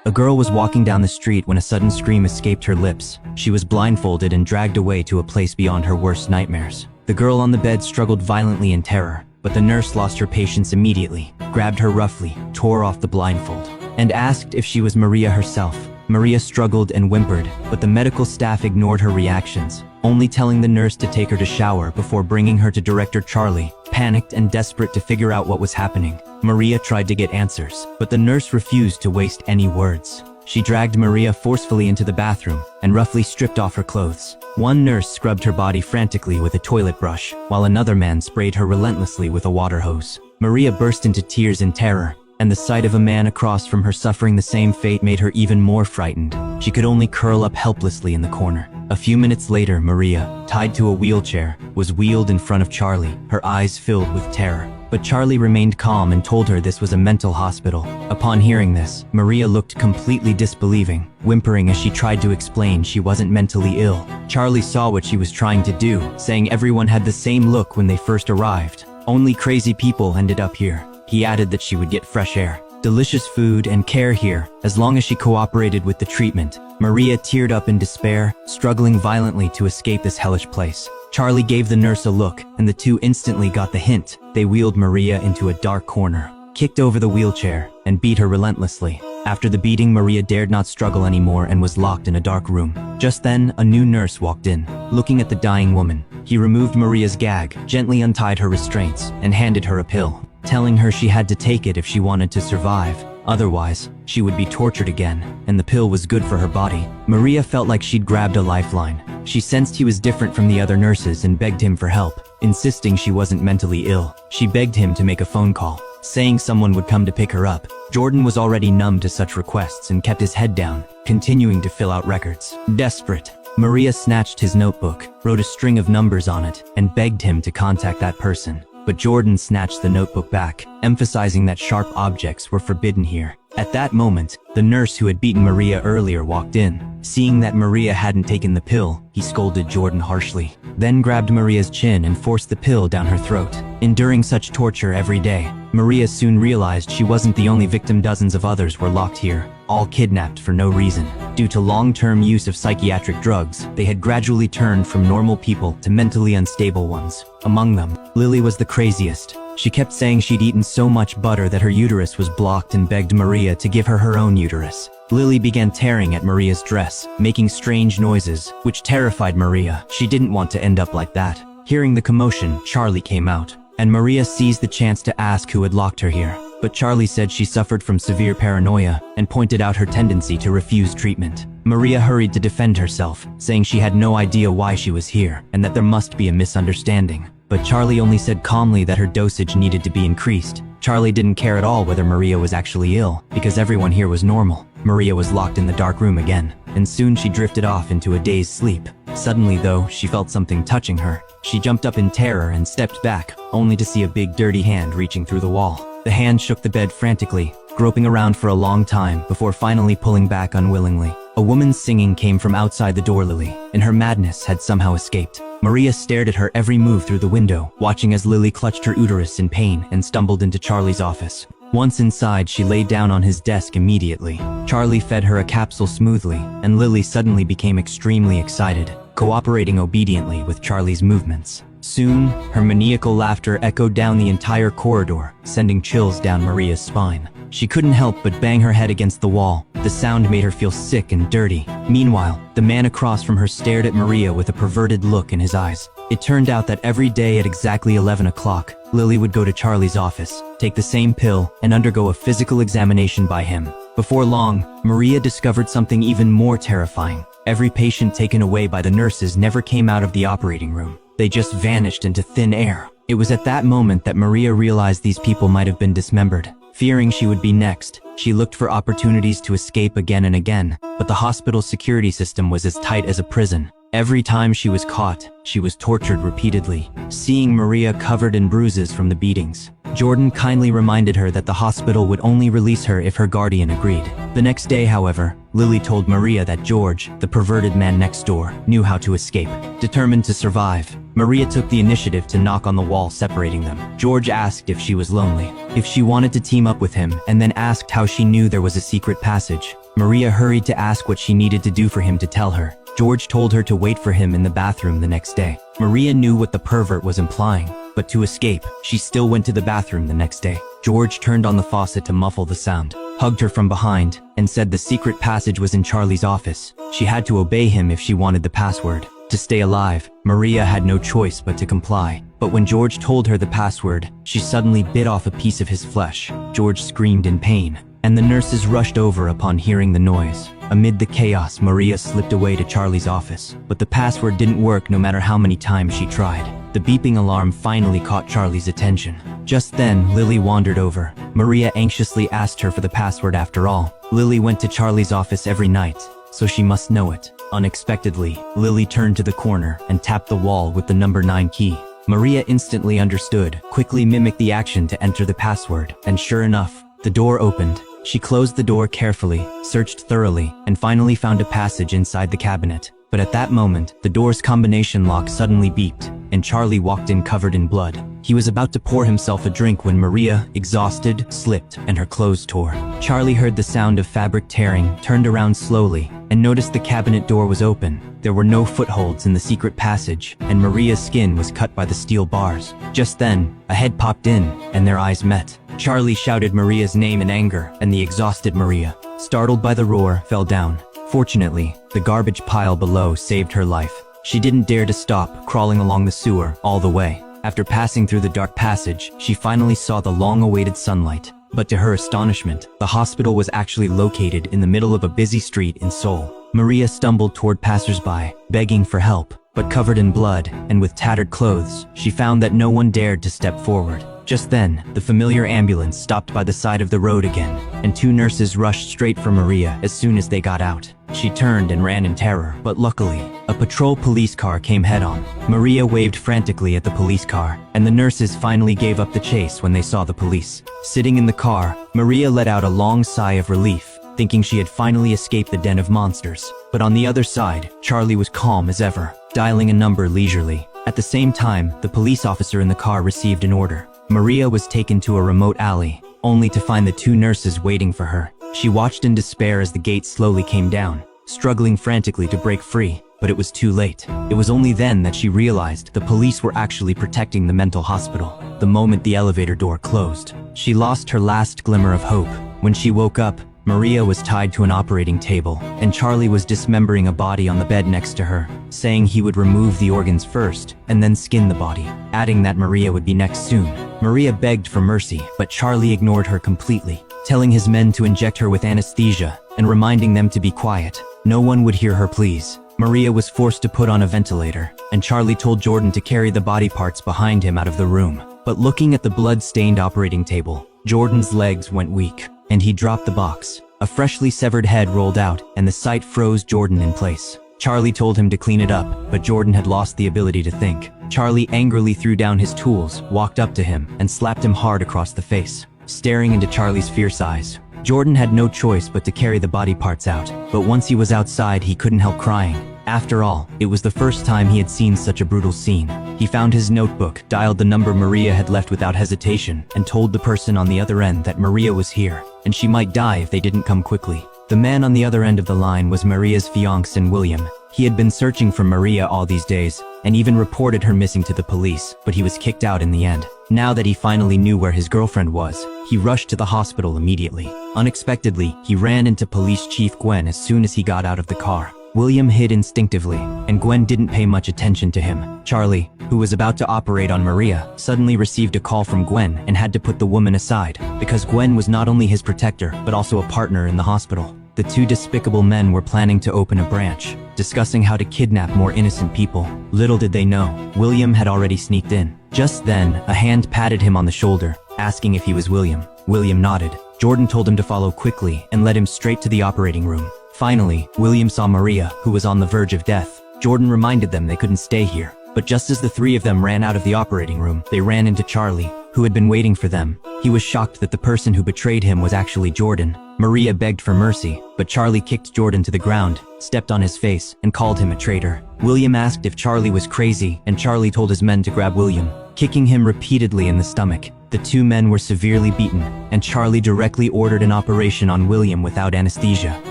A girl was walking down the street when a sudden scream escaped her lips. She was blindfolded and dragged away to a place beyond her worst nightmares. The girl on the bed struggled violently in terror, but the nurse lost her patience immediately, grabbed her roughly, tore off the blindfold, and asked if she was Maria herself. Maria struggled and whimpered, but the medical staff ignored her reactions, only telling the nurse to take her to shower before bringing her to Director Charlie. Panicked and desperate to figure out what was happening, Maria tried to get answers, but the nurse refused to waste any words. She dragged Maria forcefully into the bathroom and roughly stripped off her clothes. One nurse scrubbed her body frantically with a toilet brush, while another man sprayed her relentlessly with a water hose. Maria burst into tears in terror, and the sight of a man across from her suffering the same fate made her even more frightened. She could only curl up helplessly in the corner. A few minutes later, Maria, tied to a wheelchair, was wheeled in front of Charlie, her eyes filled with terror. But Charlie remained calm and told her this was a mental hospital. Upon hearing this, Maria looked completely disbelieving, whimpering as she tried to explain she wasn't mentally ill. Charlie saw what she was trying to do, saying everyone had the same look when they first arrived. Only crazy people ended up here. He added that she would get fresh air, delicious food, and care here, as long as she cooperated with the treatment. Maria teared up in despair, struggling violently to escape this hellish place. Charlie gave the nurse a look, and the two instantly got the hint. They wheeled Maria into a dark corner, kicked over the wheelchair, and beat her relentlessly. After the beating, Maria dared not struggle anymore and was locked in a dark room. Just then, a new nurse walked in. Looking at the dying woman, he removed Maria's gag, gently untied her restraints, and handed her a pill, telling her she had to take it if she wanted to survive. Otherwise, she would be tortured again, and the pill was good for her body. Maria felt like she'd grabbed a lifeline. She sensed he was different from the other nurses and begged him for help, insisting she wasn't mentally ill. She begged him to make a phone call, saying someone would come to pick her up. Jordan was already numb to such requests and kept his head down, continuing to fill out records. Desperate, Maria snatched his notebook, wrote a string of numbers on it, and begged him to contact that person. But Jordan snatched the notebook back, emphasizing that sharp objects were forbidden here. At that moment, the nurse who had beaten Maria earlier walked in. Seeing that Maria hadn't taken the pill, he scolded Jordan harshly, then grabbed Maria's chin and forced the pill down her throat. Enduring such torture every day, Maria soon realized she wasn't the only victim. Dozens of others were locked here, all kidnapped for no reason. Due to long-term use of psychiatric drugs, they had gradually turned from normal people to mentally unstable ones. Among them, Lily was the craziest. She kept saying she'd eaten so much butter that her uterus was blocked and begged Maria to give her own uterus. Lily began tearing at Maria's dress, making strange noises, which terrified Maria. She didn't want to end up like that. Hearing the commotion, Charlie came out, and Maria seized the chance to ask who had locked her here. But Charlie said she suffered from severe paranoia and pointed out her tendency to refuse treatment. Maria hurried to defend herself, saying she had no idea why she was here and that there must be a misunderstanding. But Charlie only said calmly that her dosage needed to be increased. Charlie didn't care at all whether Maria was actually ill, because everyone here was normal. Maria was locked in the dark room again, and soon she drifted off into a dazed sleep. Suddenly, though, she felt something touching her. She jumped up in terror and stepped back, only to see a big dirty hand reaching through the wall. The hand shook the bed frantically, groping around for a long time before finally pulling back unwillingly. A woman's singing came from outside the door. Lily, in her madness, had somehow escaped. Maria stared at her every move through the window, watching as Lily clutched her uterus in pain and stumbled into Charlie's office. Once inside, she lay down on his desk immediately. Charlie fed her a capsule smoothly, and Lily suddenly became extremely excited, cooperating obediently with Charlie's movements. Soon, her maniacal laughter echoed down the entire corridor, sending chills down Maria's spine. She couldn't help but bang her head against the wall. The sound made her feel sick and dirty. Meanwhile, the man across from her stared at Maria with a perverted look in his eyes. It turned out that every day at exactly 11 o'clock, Lily would go to Charlie's office, take the same pill, and undergo a physical examination by him. Before long, Maria discovered something even more terrifying. Every patient taken away by the nurses never came out of the operating room. They just vanished into thin air. It was at that moment that Maria realized these people might have been dismembered. Fearing she would be next, she looked for opportunities to escape again and again, but the hospital's security system was as tight as a prison. Every time she was caught, she was tortured repeatedly. Seeing Maria covered in bruises from the beatings, Jordan kindly reminded her that the hospital would only release her if her guardian agreed. The next day, however, Lily told Maria that George, the perverted man next door, knew how to escape. Determined to survive, Maria took the initiative to knock on the wall separating them. George asked if she was lonely. if she wanted to team up with him, and then asked how she knew there was a secret passage. Maria hurried to ask what she needed to do for him to tell her. George told her to wait for him in the bathroom the next day. Maria knew what the pervert was implying, but to escape, she still went to the bathroom the next day. George turned on the faucet to muffle the sound, hugged her from behind, and said the secret passage was in Charlie's office. She had to obey him if she wanted the password. To stay alive, Maria had no choice but to comply. But when George told her the password, she suddenly bit off a piece of his flesh. George screamed in pain, and the nurses rushed over upon hearing the noise. Amid the chaos, Maria slipped away to Charlie's office, but the password didn't work no matter how many times she tried. The beeping alarm finally caught Charlie's attention. Just then, Lily wandered over. Maria anxiously asked her for the password after all. Lily went to Charlie's office every night, so she must know it. Unexpectedly, Lily turned to the corner and tapped the wall with the number 9 key. Maria instantly understood, quickly mimicked the action to enter the password, and sure enough, the door opened. She closed the door carefully, searched thoroughly, and finally found a passage inside the cabinet. But at that moment, the door's combination lock suddenly beeped, and Charlie walked in covered in blood. He was about to pour himself a drink when Maria, exhausted, slipped, and her clothes tore. Charlie heard the sound of fabric tearing, turned around slowly, and noticed the cabinet door was open. There were no footholds in the secret passage, and Maria's skin was cut by the steel bars. Just then, a head popped in, and their eyes met. Charlie shouted Maria's name in anger, and the exhausted Maria, startled by the roar, fell down. Fortunately, the garbage pile below saved her life. She didn't dare to stop, crawling along the sewer all the way. After passing through the dark passage, she finally saw the long-awaited sunlight. But to her astonishment, the hospital was actually located in the middle of a busy street in Seoul. Maria stumbled toward passersby, begging for help, but covered in blood and with tattered clothes, she found that no one dared to step forward. Just then, the familiar ambulance stopped by the side of the road again, and 2 nurses rushed straight for Maria as soon as they got out. She turned and ran in terror, but luckily, a patrol police car came head-on. Maria waved frantically at the police car, and the nurses finally gave up the chase when they saw the police. Sitting in the car, Maria let out a long sigh of relief, thinking she had finally escaped the den of monsters. But on the other side, Charlie was calm as ever, dialing a number leisurely. At the same time, the police officer in the car received an order. Maria was taken to a remote alley, only to find the 2 nurses waiting for her. She watched in despair as the gate slowly came down, struggling frantically to break free, but it was too late. It was only then that she realized the police were actually protecting the mental hospital. The moment the elevator door closed, she lost her last glimmer of hope. When she woke up, Maria was tied to an operating table, and Charlie was dismembering a body on the bed next to her, saying he would remove the organs first, and then skin the body, adding that Maria would be next soon. Maria begged for mercy, but Charlie ignored her completely, telling his men to inject her with anesthesia, and reminding them to be quiet. No one would hear her pleas. Maria was forced to put on a ventilator, and Charlie told Jordan to carry the body parts behind him out of the room. But looking at the blood-stained operating table, Jordan's legs went weak, and he dropped the box. A freshly severed head rolled out, and the sight froze Jordan in place. Charlie told him to clean it up, but Jordan had lost the ability to think. Charlie angrily threw down his tools, walked up to him, and slapped him hard across the face. Staring into Charlie's fierce eyes, Jordan had no choice but to carry the body parts out. But once he was outside, he couldn't help crying. After all, it was the first time he had seen such a brutal scene. He found his notebook, dialed the number Maria had left without hesitation, and told the person on the other end that Maria was here, and she might die if they didn't come quickly. The man on the other end of the line was Maria's fiancé, William. He had been searching for Maria all these days, and even reported her missing to the police, but he was kicked out in the end. Now that he finally knew where his girlfriend was, he rushed to the hospital immediately. Unexpectedly, he ran into Police Chief Gwen as soon as he got out of the car. William hid instinctively, and Gwen didn't pay much attention to him. Charlie, who was about to operate on Maria, suddenly received a call from Gwen and had to put the woman aside, because Gwen was not only his protector, but also a partner in the hospital. The 2 despicable men were planning to open a branch, discussing how to kidnap more innocent people. Little did they know, William had already sneaked in. Just then, a hand patted him on the shoulder, asking if he was William. William nodded. Jordan told him to follow quickly and led him straight to the operating room. Finally, William saw Maria, who was on the verge of death. Jordan reminded them they couldn't stay here. But just as the 3 of them ran out of the operating room, they ran into Charlie, who had been waiting for them. He was shocked that the person who betrayed him was actually Jordan. Maria begged for mercy, but Charlie kicked Jordan to the ground, stepped on his face, and called him a traitor. William asked if Charlie was crazy, and Charlie told his men to grab William, kicking him repeatedly in the stomach. The two men were severely beaten, and Charlie directly ordered an operation on William without anesthesia.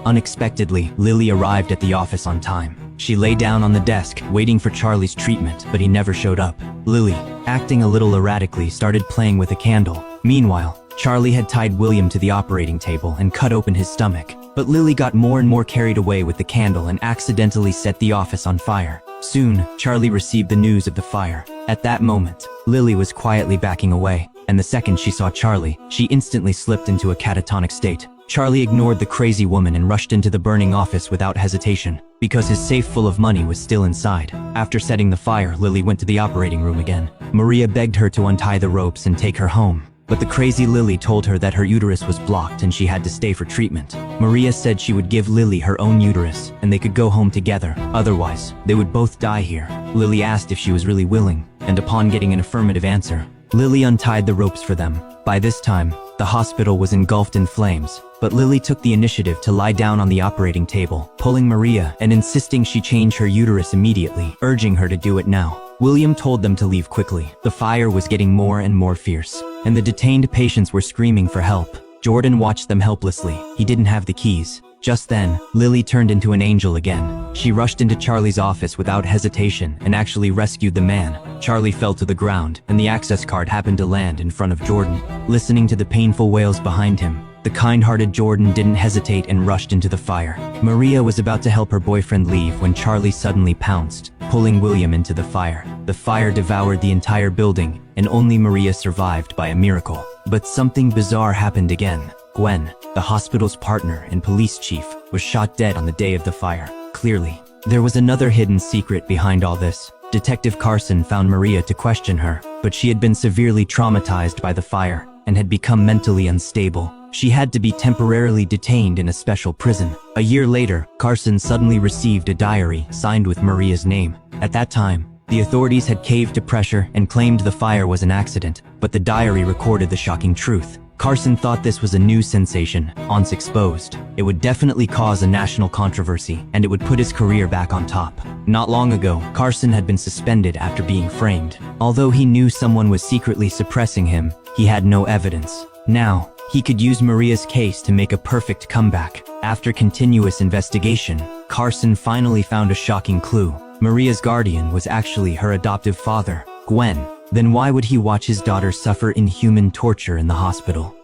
Unexpectedly, Lily arrived at the office on time. She lay down on the desk, waiting for Charlie's treatment, but he never showed up. Lily, acting a little erratically, started playing with a candle. Meanwhile, Charlie had tied William to the operating table and cut open his stomach. But Lily got more and more carried away with the candle and accidentally set the office on fire. Soon, Charlie received the news of the fire. At that moment, Lily was quietly backing away, and the second she saw Charlie, she instantly slipped into a catatonic state. Charlie ignored the crazy woman and rushed into the burning office without hesitation, because his safe full of money was still inside. After setting the fire, Lily went to the operating room again. Maria begged her to untie the ropes and take her home. But the crazy Lily told her that her uterus was blocked and she had to stay for treatment. Maria said she would give Lily her own uterus and they could go home together. Otherwise, they would both die here. Lily asked if she was really willing, and upon getting an affirmative answer, Lily untied the ropes for them. By this time, the hospital was engulfed in flames, but Lily took the initiative to lie down on the operating table, pulling Maria and insisting she change her uterus immediately, urging her to do it now. William told them to leave quickly. The fire was getting more and more fierce, and the detained patients were screaming for help. Jordan watched them helplessly. He didn't have the keys. Just then, Lily turned into an angel again. She rushed into Charlie's office without hesitation and actually rescued the man. Charlie fell to the ground, and the access card happened to land in front of Jordan. Listening to the painful wails behind him, the kind-hearted Jordan didn't hesitate and rushed into the fire. Maria was about to help her boyfriend leave when Charlie suddenly pounced, pulling William into the fire. The fire devoured the entire building, and only Maria survived by a miracle. But something bizarre happened again. Gwen, the hospital's partner and police chief, was shot dead on the day of the fire. Clearly, there was another hidden secret behind all this. Detective Carson found Maria to question her, but she had been severely traumatized by the fire and had become mentally unstable. She had to be temporarily detained in a special prison. A year later, Carson suddenly received a diary signed with Maria's name. At that time, the authorities had caved to pressure and claimed the fire was an accident, but the diary recorded the shocking truth. Carson thought this was a news sensation. Once exposed, it would definitely cause a national controversy, and it would put his career back on top. Not long ago, Carson had been suspended after being framed. Although he knew someone was secretly suppressing him, he had no evidence. Now, he could use Maria's case to make a perfect comeback. After continuous investigation, Carson finally found a shocking clue. Maria's guardian was actually her adoptive father, Gwen. Then why would he watch his daughter suffer inhuman torture in the hospital?